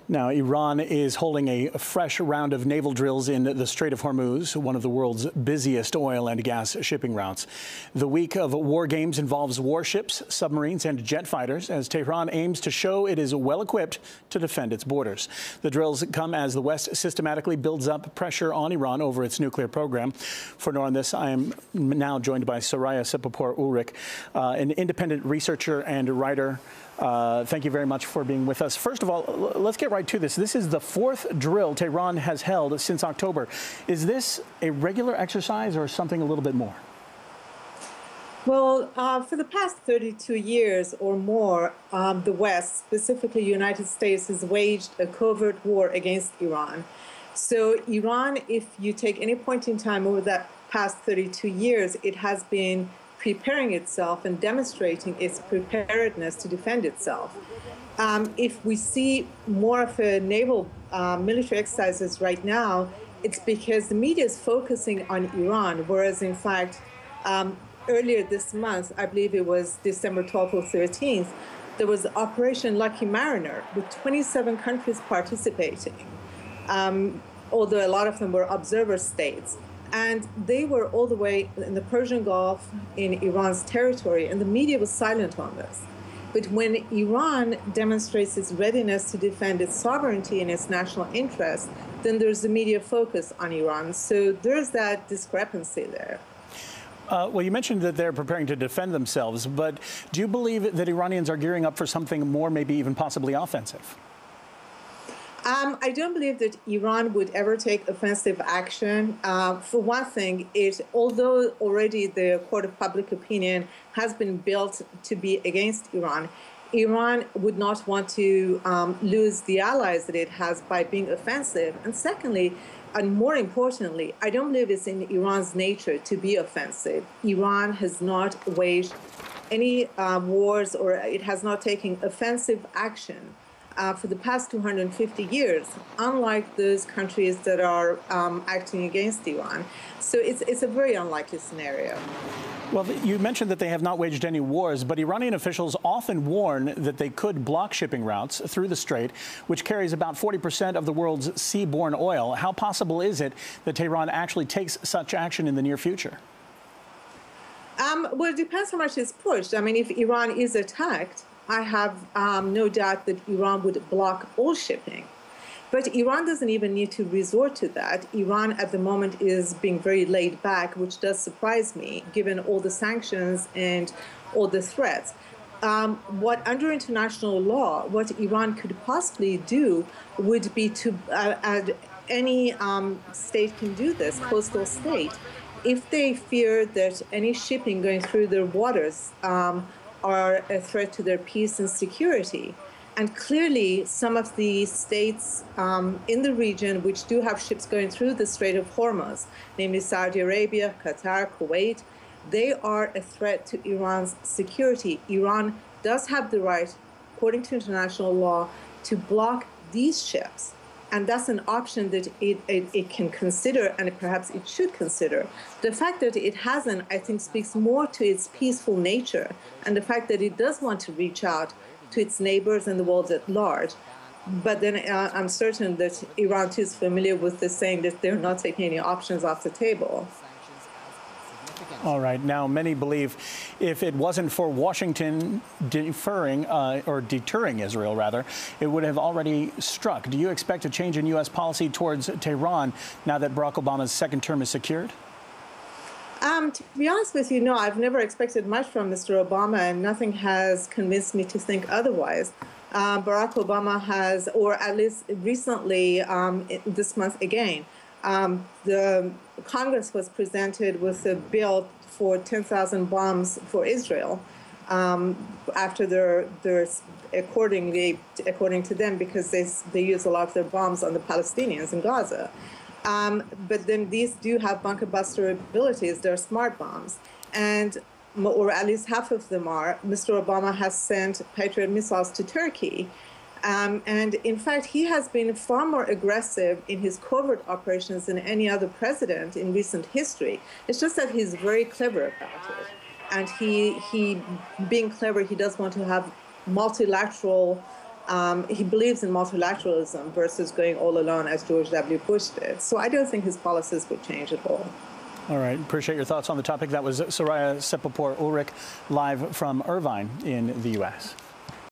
Now, Iran is holding a fresh round of naval drills in the Strait of Hormuz, one of the world's busiest oil and gas shipping routes. The week of war games involves warships, submarines, and jet fighters, as Tehran aims to show it is well equipped to defend its borders. The drills come as the West systematically builds up pressure on Iran over its nuclear program. For more on this, I am now joined by Soraya Sepapor-Ulrich, an independent researcher and writer. Thank you very much for being with us. First of all, let's get right to this. This is the fourth drill Tehran has held since October. Is this a regular exercise or something a little bit more? Well, for the past 32 years or more, the West, specifically the United States, has waged a covert war against Iran. So Iran, if you take any point in time over that past 32 years, it has been preparing itself and demonstrating its preparedness to defend itself. If we see more of a naval military exercises right now, it's because the media is focusing on Iran, whereas in fact, earlier this month, I believe it was December 12th or 13th, there was Operation Lucky Mariner with 27 countries participating, although a lot of them were observer states. And they were all the way in the Persian Gulf, in Iran's territory, and the media was silent on this. But when Iran demonstrates its readiness to defend its sovereignty and its national interest, then there's the media focus on Iran. So there's that discrepancy there. Well, you mentioned that they're preparing to defend themselves, but do you believe that Iranians are gearing up for something more, maybe even possibly offensive? I don't believe that Iran would ever take offensive action. For one thing, although already the court of public opinion has been built to be against Iran, Iran would not want to lose the allies that it has by being offensive. And secondly, and more importantly, I don't believe it's in Iran's nature to be offensive. Iran has not waged any wars, or it has not taken offensive action for the past 250 years, unlike those countries that are acting against Iran. So it's a very unlikely scenario. Well, you mentioned that they have not waged any wars, but Iranian officials often warn that they could block shipping routes through the strait, which carries about 40% of the world's seaborne oil. How possible is it that Tehran actually takes such action in the near future? Well, it depends how much is pushed. I mean, if Iran is attacked, I have no doubt that Iran would block all shipping. But Iran doesn't even need to resort to that. Iran at the moment is being very laid back, which does surprise me, given all the sanctions and all the threats. Under international law, what Iran could possibly do would be to, any state can do this, coastal state, if they fear that any shipping going through their waters are a threat to their peace and security. And clearly, some of the states in the region which do have ships going through the Strait of Hormuz, namely Saudi Arabia, Qatar, Kuwait, they are a threat to Iran's security. Iran does have the right, according to international law, to block these ships. And that's an option that it can consider, and perhaps it should consider. The fact that it hasn't, I think, speaks more to its peaceful nature, and the fact that it does want to reach out to its neighbors and the world at large. But then I'm certain that Iran too is familiar with the saying that they're not taking any options off the table. All right. Now, many believe if it wasn't for Washington deferring or deterring Israel, rather, it would have already struck. Do you expect a change in U.S. policy towards Tehran now that Barack Obama's second term is secured? To be honest with you, no, I've never expected much from Mr. Obama, and nothing has convinced me to think otherwise. Barack Obama has, or at least recently, this month again, the Congress was presented with a bill for 10,000 bombs for Israel after their according to them, because they use a lot of their bombs on the Palestinians in Gaza. But then these do have bunker buster abilities. They're smart bombs, or at least half of them are. Mr. Obama has sent Patriot missiles to Turkey. And in fact, he has been far more aggressive in his covert operations than any other president in recent history. It's just that he's very clever about it. And he being clever, he does want to have multilateral He believes in multilateralism versus going all alone as George W. Bush did. So I don't think his policies would change at all. All right. Appreciate your thoughts on the topic. That was Soraya Sepulpour Ulrich live from Irvine in the U.S.